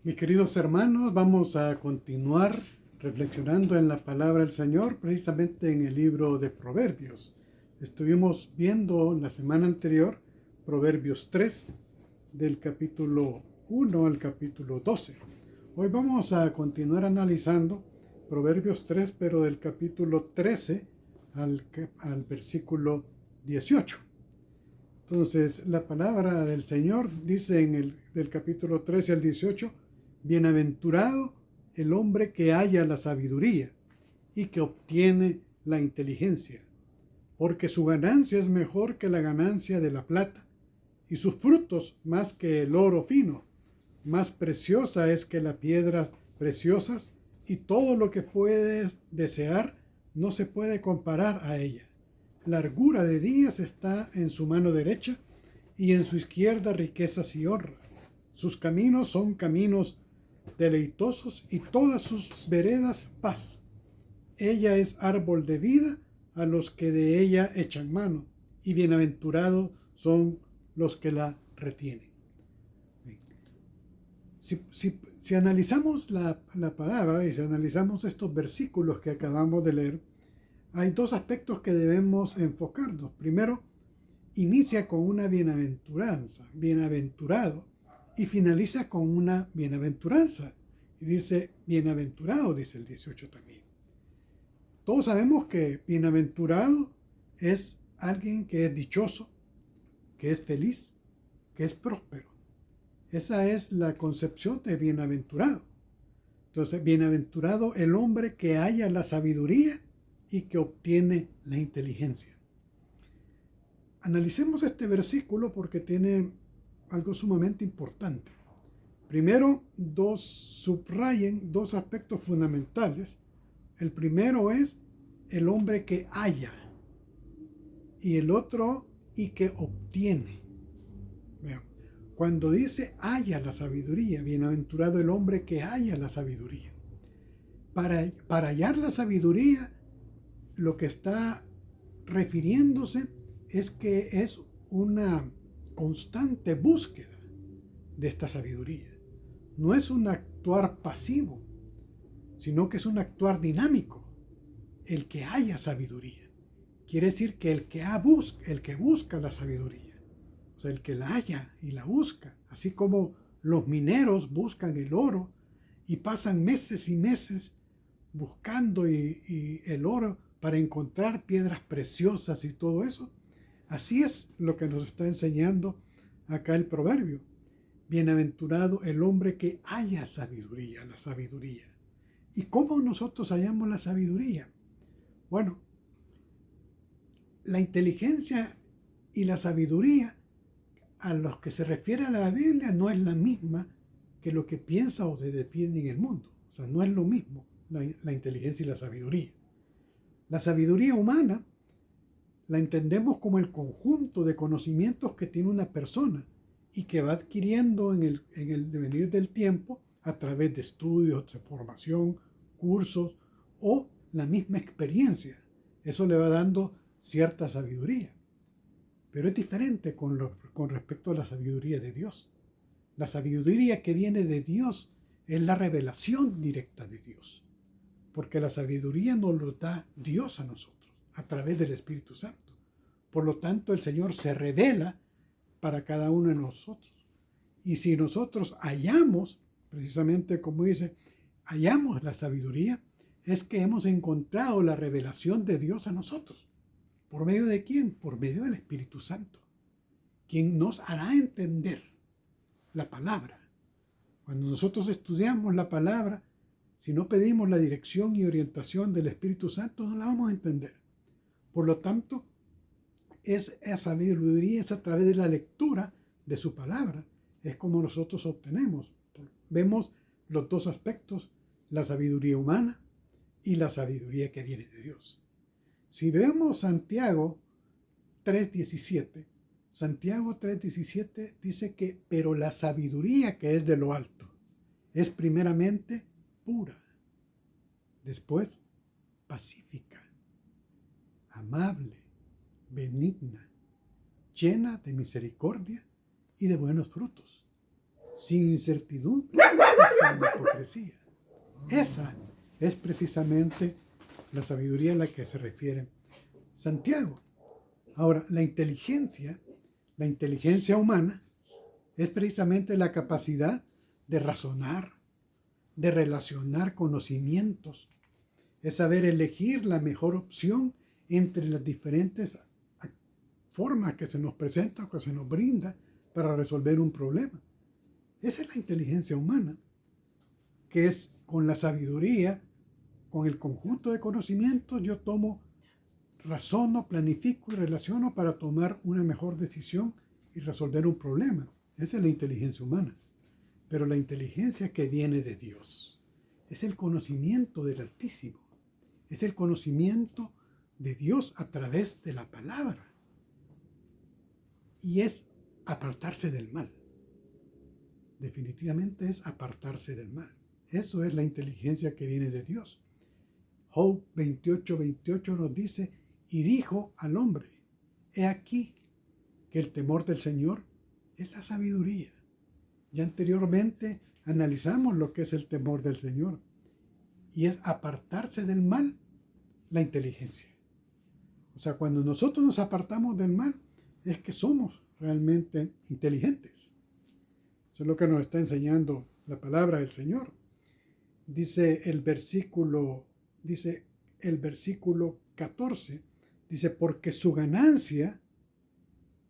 Mis queridos hermanos, vamos a continuar reflexionando en la palabra del Señor, precisamente en el libro de Proverbios. Estuvimos viendo la semana anterior Proverbios 3, del capítulo 1 al capítulo 12. Hoy vamos a continuar analizando Proverbios 3, pero del capítulo 13 al versículo 18. Entonces, la palabra del Señor dice del capítulo 13 al 18, bienaventurado el hombre que halla la sabiduría y que obtiene la inteligencia, porque su ganancia es mejor que la ganancia de la plata, y sus frutos más que el oro fino. Más preciosa es que las piedras preciosas, y todo lo que puedes desear no se puede comparar a ella. Largura de días está en su mano derecha, y en su izquierda riquezas y honra. Sus caminos son caminos deleitosos, y todas sus veredas paz. Ella es árbol de vida a los que de ella echan mano, y bienaventurados son los que la retienen. Si analizamos la palabra y si analizamos estos versículos que acabamos de leer, hay dos aspectos que debemos enfocarnos. Primero, inicia con una bienaventuranza, bienaventurado, y finaliza con una bienaventuranza. Y dice, bienaventurado, dice el 18 también. Todos sabemos que bienaventurado es alguien que es dichoso, que es feliz, que es próspero. Esa es la concepción de bienaventurado. Entonces, bienaventurado el hombre que halla la sabiduría y que obtiene la inteligencia. Analicemos este versículo porque tiene algo sumamente importante. Primero, subrayen dos aspectos fundamentales. El primero es el hombre que halla y el otro y que obtiene. Vean, cuando dice halla la sabiduría, bienaventurado el hombre que halla la sabiduría. Para hallar la sabiduría, lo que está refiriéndose es que es una constante búsqueda de esta sabiduría. No es un actuar pasivo, sino que es un actuar dinámico. El que haya sabiduría. Quiere decir que el que busca la sabiduría. O sea, el que la halla y la busca. Así como los mineros buscan el oro y pasan meses y meses buscando y el oro para encontrar piedras preciosas y todo eso. Así es lo que nos está enseñando acá el proverbio. Bienaventurado el hombre que haya sabiduría, la sabiduría. ¿Y cómo nosotros hallamos la sabiduría? Bueno, la inteligencia y la sabiduría a los que se refiere a la Biblia no es la misma que lo que piensa o se defiende en el mundo. O sea, no es lo mismo la inteligencia y la sabiduría. La sabiduría humana la entendemos como el conjunto de conocimientos que tiene una persona y que va adquiriendo en el devenir del tiempo a través de estudios, de formación, cursos o la misma experiencia. Eso le va dando cierta sabiduría. Pero es diferente con respecto a la sabiduría de Dios. La sabiduría que viene de Dios es la revelación directa de Dios. Porque la sabiduría nos lo da Dios a nosotros, a través del Espíritu Santo. Por lo tanto, el Señor se revela para cada uno de nosotros. Y si nosotros hallamos, precisamente como dice, hallamos la sabiduría, es que hemos encontrado la revelación de Dios a nosotros. ¿Por medio de quién? Por medio del Espíritu Santo, quien nos hará entender la palabra. Cuando nosotros estudiamos la palabra, si no pedimos la dirección y orientación del Espíritu Santo, no la vamos a entender. Por lo tanto, esa sabiduría es a través de la lectura de su palabra. Es como nosotros obtenemos. Vemos los dos aspectos, la sabiduría humana y la sabiduría que viene de Dios. Si vemos Santiago 3:17, Santiago 3:17 dice que, pero la sabiduría que es de lo alto es primeramente pura, después pacífica, amable, benigna, llena de misericordia y de buenos frutos. sin incertidumbre y sin hipocresía. Esa es precisamente la sabiduría a la que se refiere Santiago. Ahora, la inteligencia humana es precisamente la capacidad de razonar, de relacionar conocimientos, es saber elegir la mejor opción entre las diferentes formas que se nos presentan o que se nos brinda para resolver un problema. Esa es la inteligencia humana, que es con la sabiduría, con el conjunto de conocimientos, yo razono, planifico y relaciono para tomar una mejor decisión y resolver un problema. Esa es la inteligencia humana. Pero la inteligencia que viene de Dios es el conocimiento del Altísimo. Es el conocimiento de Dios a través de la palabra. Y es apartarse del mal. Definitivamente es apartarse del mal. Eso es la inteligencia que viene de Dios. Job 28:28 nos dice, y dijo al hombre, he aquí que el temor del Señor es la sabiduría. Ya anteriormente analizamos lo que es el temor del Señor. Y es apartarse del mal, la inteligencia. O sea, cuando nosotros nos apartamos del mal, es que somos realmente inteligentes. Eso es lo que nos está enseñando la palabra del Señor. Dice el versículo 14, dice, porque su ganancia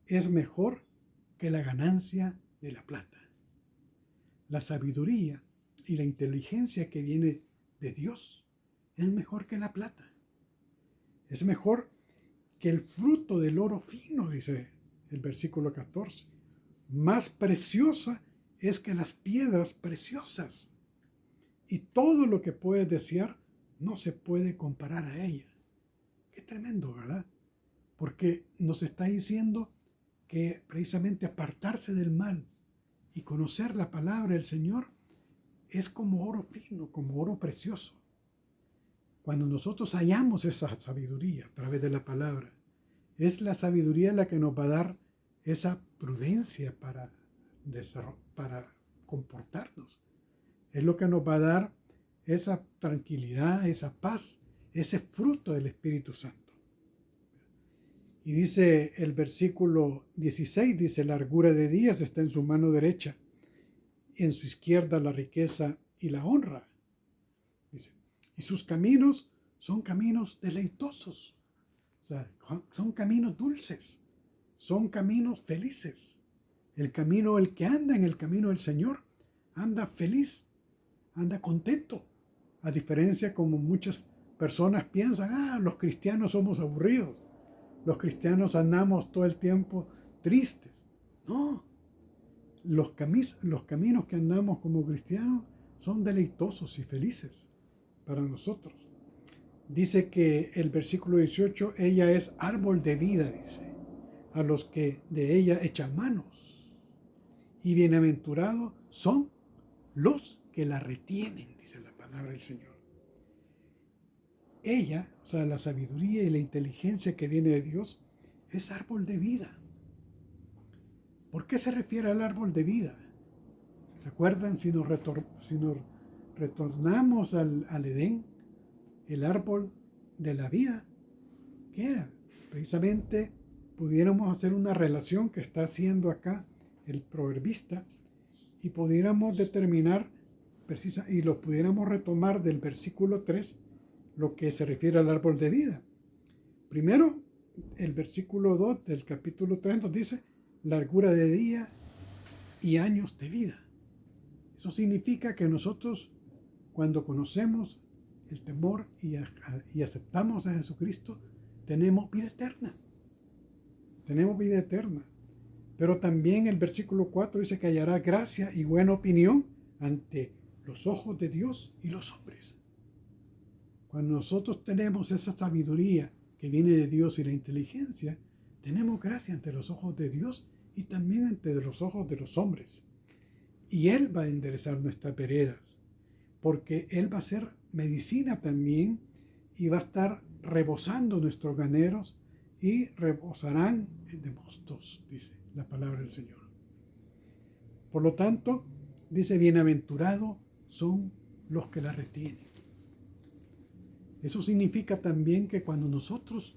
es mejor que la ganancia de la plata. La sabiduría y la inteligencia que viene de Dios es mejor que la plata. Es mejor que el fruto del oro fino, dice el versículo 14. Más preciosa es que las piedras preciosas. Y todo lo que puedes desear no se puede comparar a ella. Qué tremendo, ¿verdad? Porque nos está diciendo que precisamente apartarse del mal y conocer la palabra del Señor es como oro fino, como oro precioso. Cuando nosotros hallamos esa sabiduría a través de la palabra, es la sabiduría la que nos va a dar esa prudencia para comportarnos. Es lo que nos va a dar esa tranquilidad, esa paz, ese fruto del Espíritu Santo. Y dice el versículo 16, dice, largura de días está en su mano derecha, y en su izquierda la riqueza y la honra. Dice, y sus caminos son caminos deleitosos, o sea, son caminos dulces, son caminos felices. El que anda en el camino del Señor, anda feliz, anda contento. A diferencia como muchas personas piensan, los cristianos somos aburridos. Los cristianos andamos todo el tiempo tristes. No, los caminos que andamos como cristianos son deleitosos y felices para nosotros. Dice que el versículo 18, ella es árbol de vida, dice, a los que de ella echan manos. Y bienaventurados son los que la retienen, dice la palabra del Señor. Ella, o sea, la sabiduría y la inteligencia que viene de Dios, es árbol de vida. ¿Por qué se refiere al árbol de vida? ¿Se acuerdan si nos retornamos al Edén, el árbol de la vida? ¿Qué era? Precisamente pudiéramos hacer una relación que está haciendo acá el proverbista y pudiéramos determinar y lo pudiéramos retomar del versículo 3, lo que se refiere al árbol de vida. Primero, el versículo 2 del capítulo 3 nos dice largura de día y años de vida. Eso significa que nosotros, cuando conocemos el temor y aceptamos a Jesucristo, tenemos vida eterna. Tenemos vida eterna. Pero también el versículo 4 dice que hallará gracia y buena opinión ante los ojos de Dios y los hombres. Cuando nosotros tenemos esa sabiduría que viene de Dios y la inteligencia, tenemos gracia ante los ojos de Dios y también ante los ojos de los hombres. Y Él va a enderezar nuestras veredas, porque Él va a ser medicina también y va a estar rebosando nuestros graneros y rebosarán de mostos, dice la palabra del Señor. Por lo tanto, dice, bienaventurados son los que la retienen. Eso significa también que cuando nosotros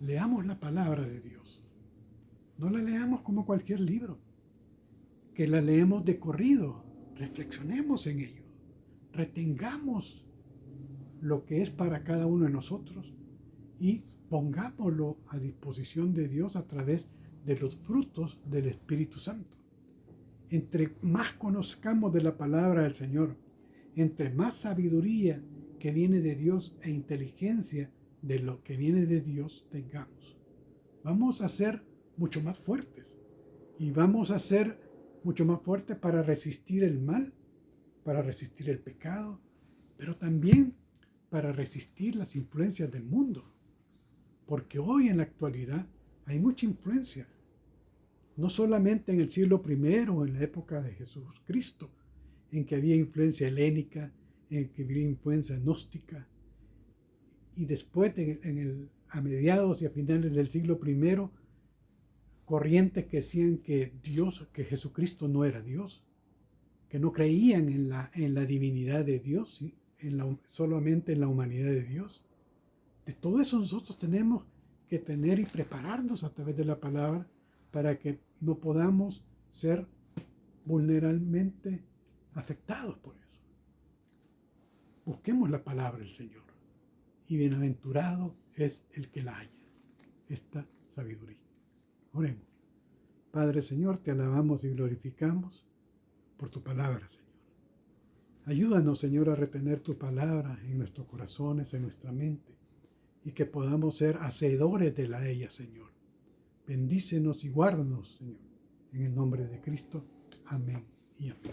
leamos la palabra de Dios, no la leamos como cualquier libro, que la leemos de corrido, reflexionemos en ello, retengamos lo que es para cada uno de nosotros y pongámoslo a disposición de Dios a través de los frutos del Espíritu Santo. Entre más conozcamos de la palabra del Señor, entre más sabiduría que viene de Dios e inteligencia de lo que viene de Dios tengamos, vamos a ser mucho más fuertes y vamos a ser mucho más fuertes para resistir el mal, para resistir el pecado, pero también para resistir las influencias del mundo. Porque hoy en la actualidad hay mucha influencia, no solamente en el siglo I o en la época de Jesucristo, en que había influencia helénica, en que había influencia gnóstica, y después a mediados y a finales del siglo I, corrientes que decían que Jesucristo no era Dios, que no creían en la divinidad de Dios, ¿sí? Solamente en la humanidad de Dios. De todo eso nosotros tenemos que tener y prepararnos a través de la palabra para que no podamos ser vulnerablemente afectados por eso. Busquemos la palabra del Señor y bienaventurado es el que la haya, esta sabiduría. Oremos. Padre Señor, te alabamos y glorificamos por tu palabra, Señor. Ayúdanos, Señor, a retener tu palabra en nuestros corazones, en nuestra mente, y que podamos ser hacedores de ella, Señor. Bendícenos y guárdanos, Señor. En el nombre de Cristo. Amén y amén.